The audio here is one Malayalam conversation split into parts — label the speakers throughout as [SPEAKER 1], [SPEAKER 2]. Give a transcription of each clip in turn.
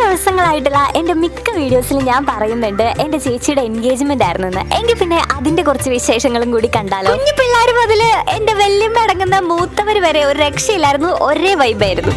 [SPEAKER 1] ദിവസങ്ങളായിട്ടുള്ള എൻ്റെ മിക്ക വീഡിയോസിലും ഞാൻ പറയുന്നുണ്ട് എൻ്റെ ചേച്ചിയുടെ എൻഗേജ്മെന്റ് ആയിരുന്നെന്ന്. എങ്കിൽ പിന്നെ അതിന്റെ കുറച്ച് വിശേഷങ്ങളും കൂടി കണ്ടാലോ. കുഞ്ഞു പിള്ളേർ മുതൽ എൻ്റെ വല്യമ്മ അടങ്ങുന്ന മൂത്തവർ വരെ ഒരു രക്ഷയില്ലായിരുന്നു, ഒരേ വൈബായിരുന്നു.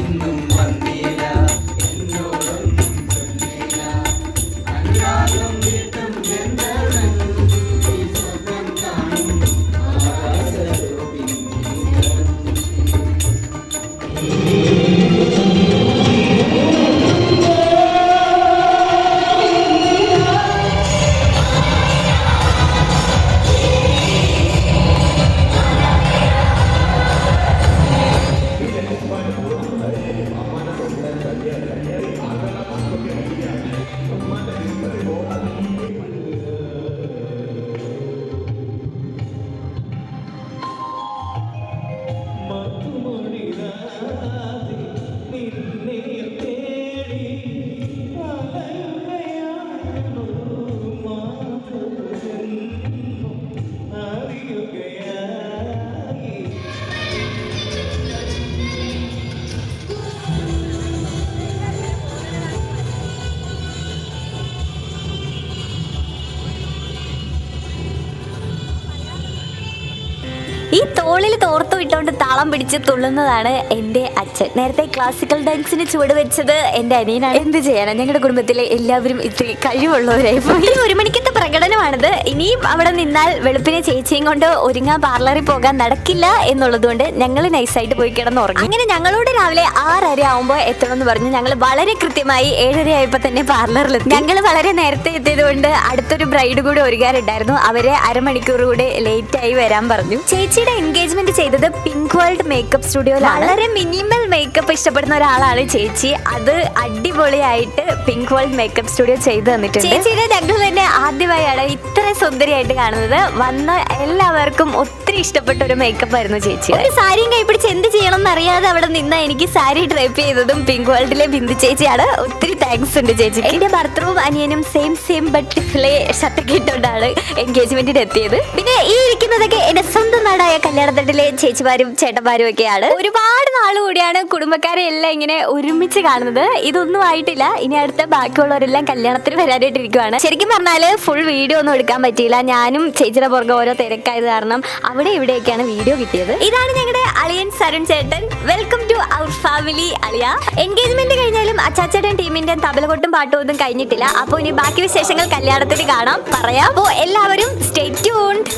[SPEAKER 1] ഈ തോളിൽ തോർത്തു ഇട്ടുകൊണ്ട് താളം പിടിച്ച് തുള്ളുന്നതാണ് എൻ്റെ അച്ഛൻ. നേരത്തെ ക്ലാസിക്കൽ ഡാൻസിന് ചുവട് വെച്ചത് എൻ്റെ അനിയനാണ്. എന്ത് ചെയ്യാനാ, ഞങ്ങളുടെ കുടുംബത്തിലെ എല്ലാവരും ഇത്തിരി കഴിവുള്ളവരായിരുന്നു. ഈ 1 മണിക്കത്തെ പ്രകടനമാണിത്. ഇനിയും അവിടെ നിന്നാൽ വെളുപ്പിനെ ചേച്ചിയും കൊണ്ട് ഒരുങ്ങാൻ പാർലറിൽ പോകാൻ നടക്കില്ല എന്നുള്ളതുകൊണ്ട് ഞങ്ങൾ നൈസായിട്ട് പോയി കിടന്നുറങ്ങി. അങ്ങനെ ഞങ്ങളോട് രാവിലെ 6:30 ആവുമ്പോൾ എത്തണമെന്ന് പറഞ്ഞു. ഞങ്ങൾ വളരെ കൃത്യമായി 7:30 ആയപ്പോൾ തന്നെ പാർലറിലെത്തി. ഞങ്ങൾ വളരെ നേരത്തെ എത്തിയത് കൊണ്ട് അടുത്തൊരു ബ്രൈഡ് കൂടി ഒരുങ്ങാനുണ്ടായിരുന്നു. അവരെ അരമണിക്കൂർ കൂടെ ലേറ്റ് ആയി വരാൻ പറഞ്ഞു. ചേച്ചിയുടെ എൻഗേജ്മെന്റ് ചെയ്തത് പിങ്ക് വേൾഡ് മേക്കപ്പ് സ്റ്റുഡിയോയിലാണ്. വളരെ മിനിമൽ മേക്കപ്പ് ഇഷ്ടപ്പെടുന്ന ഒരാളാണ് ചേച്ചി. അത് അടിപൊളിയായിട്ട് പിങ്ക് വേൾഡ് മേക്കപ്പ് സ്റ്റുഡിയോ ചെയ്തു തന്നിട്ടുണ്ട്. ചേച്ചിയുടെ ഞങ്ങൾ തന്നെ ആദ്യമായാണ് ഇത്ര സുന്ദരിയായിട്ട് കാണുന്നത്. വന്ന എല്ലാവർക്കും ഒത്തിരി ഇഷ്ടപ്പെട്ട ഒരു മേക്കപ്പ് ആയിരുന്നു ചേച്ചി. ഒരു സാരിയും കൈപ്പിടിച്ച് എന്ത് ചെയ്യണം എന്നറിയാതെ അവിടെ നിന്ന് എനിക്ക് സാരി ഡ്രൈപ്പ് ചെയ്തതും പിങ്ക് വേൾഡിലെ ബിന്ദു ചേച്ചിയാണ്. ഒത്തിരി താങ്ക്സ് ഉണ്ട് ചേച്ചി. എന്റെ ഭർത്താവും അനിയനും സെയിം ബട്ടർഫ്ലൈ ഷർട്ടൊക്കെ ഇട്ടുകൊണ്ടാണ് എൻഗേജ്മെന്റിന് എത്തിയത്. പിന്നെ ഈ ഇരിക്കുന്നതൊക്കെ എന്റെ സ്വന്തം നാടായ കല്യാണത്തട്ടിലെ ചേച്ചിമാരും ചേട്ടന്മാരും ഒക്കെയാണ്. ഒരുപാട് നാൾ കൂടിയാണ് കുടുംബക്കാരെ എല്ലാം ഇങ്ങനെ ഒരുമിച്ച് കാണുന്നത്. ഇതൊന്നും ആയിട്ടില്ല. ഇനി അടുത്ത ബാക്കിയുള്ളവരെല്ലാം കല്യാണത്തിന് വരാനായിട്ടിരിക്കുവാണ്. ശരിക്കും പറഞ്ഞാല് ഫുൾ വീഡിയോ ഒന്നും എടുക്കാൻ പറ്റിയില്ല. ഞാനും ചേച്ചിയുടെ പുറകെ ഓരോ തിരക്കായത് കാരണം അവിടെ ഇവിടെയൊക്കെയാണ് വീഡിയോ കിട്ടിയത്. ഇതാണ് ഞങ്ങളുടെ അളിയൻ സരുൺ ചേട്ടൻ. വെൽക്കം ടു അവർ ഫാമിലി അളിയ. എൻഗേജ്മെന്റ് കഴിഞ്ഞാലും അച്ചാച്ചേട്ടൻ ടീമിന്റെ തബലകൊട്ടും പാട്ടും ഒന്നും കഴിഞ്ഞിട്ടില്ല. അപ്പോൾ ഇനി ബാക്കി വിശേഷങ്ങൾ കല്യാണത്തിന് കാണാം, പറയാം. അപ്പോൾ എല്ലാവരും സ്റ്റേ ട്യൂൺഡ്.